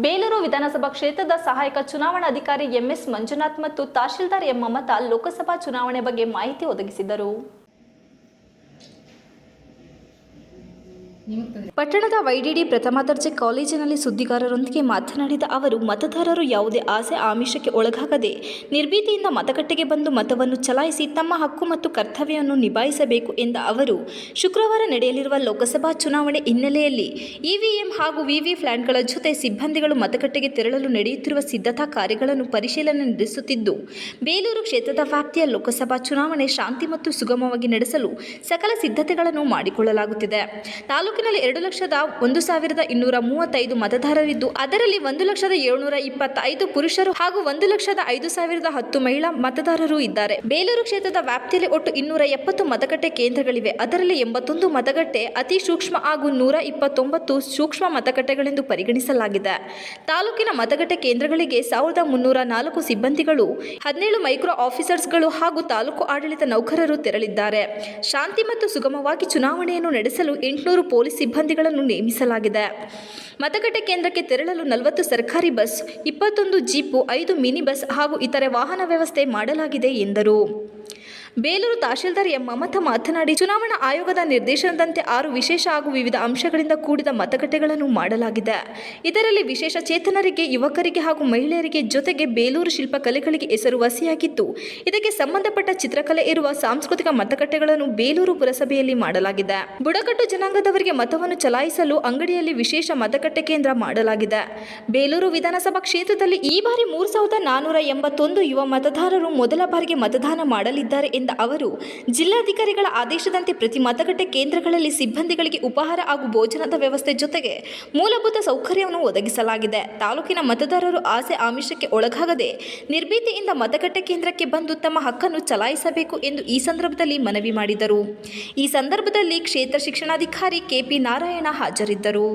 ಬೇಲೂರು ವಿಧಾನಸಭಾ ಕ್ಷೇತ್ರದ ಸಹಾಯಕ ಚುನಾವಣಾಧಿಕಾರಿ ಎಂಎಸ್ ಮಂಜುನಾಥ್ ಮತ್ತು ತಹಶೀಲ್ದಾರ್ ಎಂ ಮಮತಾ ಲೋಕಸಭಾ ಚುನಾವಣೆ ಬಗ್ಗೆ ಮಾಹಿತಿ ಒದಗಿಸಿದರು. ಪಟ್ಟಣದ ವೈಡಿಡಿ ಪ್ರಥಮ ದರ್ಜೆ ಕಾಲೇಜಿನಲ್ಲಿ ಸುದ್ದಿಗಾರರೊಂದಿಗೆ ಮಾತನಾಡಿದ ಅವರು, ಮತದಾರರು ಯಾವುದೇ ಆಸೆ ಆಮಿಷಕ್ಕೆ ಒಳಗಾಗದೆ ನಿರ್ಭೀತಿಯಿಂದ ಮತಗಟ್ಟೆಗೆ ಬಂದು ಮತವನ್ನು ಚಲಾಯಿಸಿ ತಮ್ಮ ಹಕ್ಕು ಮತ್ತು ಕರ್ತವ್ಯವನ್ನು ನಿಭಾಯಿಸಬೇಕು ಎಂದ ಅವರು, ಶುಕ್ರವಾರ ನಡೆಯಲಿರುವ ಲೋಕಸಭಾ ಚುನಾವಣೆ ಹಿನ್ನೆಲೆಯಲ್ಲಿ ಇವಿಎಂ ಹಾಗೂ ವಿವಿ ಫ್ಲಾಟ್ಗಳ ಜೊತೆ ಸಿಬ್ಬಂದಿಗಳು ಮತಗಟ್ಟೆಗೆ ತೆರಳಲು ನಡೆಯುತ್ತಿರುವ ಸಿದ್ಧತಾ ಕಾರ್ಯಗಳನ್ನು ಪರಿಶೀಲನೆ ನಡೆಸುತ್ತಿದ್ದು, ಬೇಲೂರು ಕ್ಷೇತ್ರದ ವ್ಯಾಪ್ತಿಯ ಲೋಕಸಭಾ ಚುನಾವಣೆ ಶಾಂತಿ ಮತ್ತು ಸುಗಮವಾಗಿ ನಡೆಸಲು ಸಕಲ ಸಿದ್ಧತೆಗಳನ್ನು ಮಾಡಿಕೊಳ್ಳಲಾಗುತ್ತಿದೆ. ತಾಲೂಕಿನಲ್ಲಿ 2,01,235 ಮತದಾರರಿದ್ದು, ಅದರಲ್ಲಿ 1,725 ಪುರುಷರು ಹಾಗೂ 1,05,10 ಮಹಿಳಾ ಮತದಾರರು ಇದ್ದಾರೆ. ಬೇಲೂರು ಕ್ಷೇತ್ರದ ವ್ಯಾಪ್ತಿಯಲ್ಲಿ ಒಟ್ಟು 270 ಮತಗಟ್ಟೆ ಕೇಂದ್ರಗಳಿವೆ. ಅದರಲ್ಲಿ 81 ಮತಗಟ್ಟೆ ಅತಿ ಸೂಕ್ಷ್ಮ ಹಾಗೂ 129 ಸೂಕ್ಷ್ಮ ಮತಗಟ್ಟೆಗಳೆಂದು ಪರಿಗಣಿಸಲಾಗಿದೆ. ತಾಲೂಕಿನ ಮತಗಟ್ಟೆ ಕೇಂದ್ರಗಳಿಗೆ 1,304 ಸಿಬ್ಬಂದಿಗಳು, 17 ಮೈಕ್ರೋ ಆಫೀಸರ್ಸ್ಗಳು ಹಾಗೂ ತಾಲೂಕು ಆಡಳಿತ ನೌಕರರು ತೆರಳಿದ್ದಾರೆ. ಶಾಂತಿ ಮತ್ತು ಸುಗಮವಾಗಿ ಚುನಾವಣೆಯನ್ನು ನಡೆಸಲು 800 ಪೊಲೀಸ್ ಸಿಬ್ಬಂದಿಗಳನ್ನು ನೇಮಿಸಲಾಗಿದೆ. ಮತಗಟ್ಟೆ ಕೇಂದ್ರಕ್ಕೆ ತೆರಳಲು 40 ಸರ್ಕಾರಿ ಬಸ್, 21 ಜೀಪು, 5 ಮಿನಿ ಬಸ್ ಹಾಗೂ ಇತರೆ ವಾಹನ ವ್ಯವಸ್ಥೆ ಮಾಡಲಾಗಿದೆ ಎಂದರು. ಬೇಲೂರು ತಹಶೀಲ್ದಾರ್ ಎಂ ಮಮತಾ ಮಾತನಾಡಿ, ಚುನಾವಣಾ ಆಯೋಗದ ನಿರ್ದೇಶನದಂತೆ 6 ವಿಶೇಷ ಹಾಗೂ ವಿವಿಧ ಅಂಶಗಳಿಂದ ಕೂಡಿದ ಮತಗಟ್ಟೆಗಳನ್ನು ಮಾಡಲಾಗಿದೆ. ಇದರಲ್ಲಿ ವಿಶೇಷ ಚೇತನರಿಗೆ, ಯುವಕರಿಗೆ ಹಾಗೂ ಮಹಿಳೆಯರಿಗೆ ಜೊತೆಗೆ ಬೇಲೂರು ಶಿಲ್ಪಕಲೆಗಳಿಗೆ ಹೆಸರುವಾಸಿಯಾಗಿದ್ದು, ಇದಕ್ಕೆ ಸಂಬಂಧಪಟ್ಟ ಚಿತ್ರಕಲೆ ಇರುವ ಸಾಂಸ್ಕೃತಿಕ ಮತಗಟ್ಟೆಗಳನ್ನು ಬೇಲೂರು ಪುರಸಭೆಯಲ್ಲಿ ಮಾಡಲಾಗಿದೆ. ಬುಡಕಟ್ಟು ಜನಾಂಗದವರಿಗೆ ಮತವನ್ನು ಚಲಾಯಿಸಲು ಅಂಗಡಿಯಲ್ಲಿ ವಿಶೇಷ ಮತಗಟ್ಟೆ ಕೇಂದ್ರ ಮಾಡಲಾಗಿದೆ. ಬೇಲೂರು ವಿಧಾನಸಭಾ ಕ್ಷೇತ್ರದಲ್ಲಿ ಈ ಬಾರಿ 3,481 ಯುವ ಮತದಾರರು ಮೊದಲ ಬಾರಿಗೆ ಮತದಾನ ಮಾಡಲಿದ್ದಾರೆ ಎಂದ ಅವರು, ಜಿಲ್ಲಾಧಿಕಾರಿಗಳ ಆದೇಶದಂತೆ ಪ್ರತಿ ಮತಗಟ್ಟೆ ಕೇಂದ್ರಗಳಲ್ಲಿ ಸಿಬ್ಬಂದಿಗಳಿಗೆ ಉಪಹಾರ ಹಾಗೂ ಭೋಜನದ ವ್ಯವಸ್ಥೆ ಜೊತೆಗೆ ಮೂಲಭೂತ ಸೌಕರ್ಯವನ್ನು ಒದಗಿಸಲಾಗಿದೆ. ತಾಲೂಕಿನ ಮತದಾರರು ಆಸೆ ಆಮಿಷಕ್ಕೆ ಒಳಗಾಗದೆ ನಿರ್ಭೀತಿಯಿಂದ ಮತಗಟ್ಟೆ ಕೇಂದ್ರಕ್ಕೆ ಬಂದು ತಮ್ಮ ಹಕ್ಕನ್ನು ಚಲಾಯಿಸಬೇಕು ಎಂದು ಈ ಸಂದರ್ಭದಲ್ಲಿ ಮನವಿ ಮಾಡಿದರು. ಈ ಸಂದರ್ಭದಲ್ಲಿ ಕ್ಷೇತ್ರ ಶಿಕ್ಷಣಾಧಿಕಾರಿ ಕೆಪಿ ನಾರಾಯಣ ಹಾಜರಿದ್ದರು.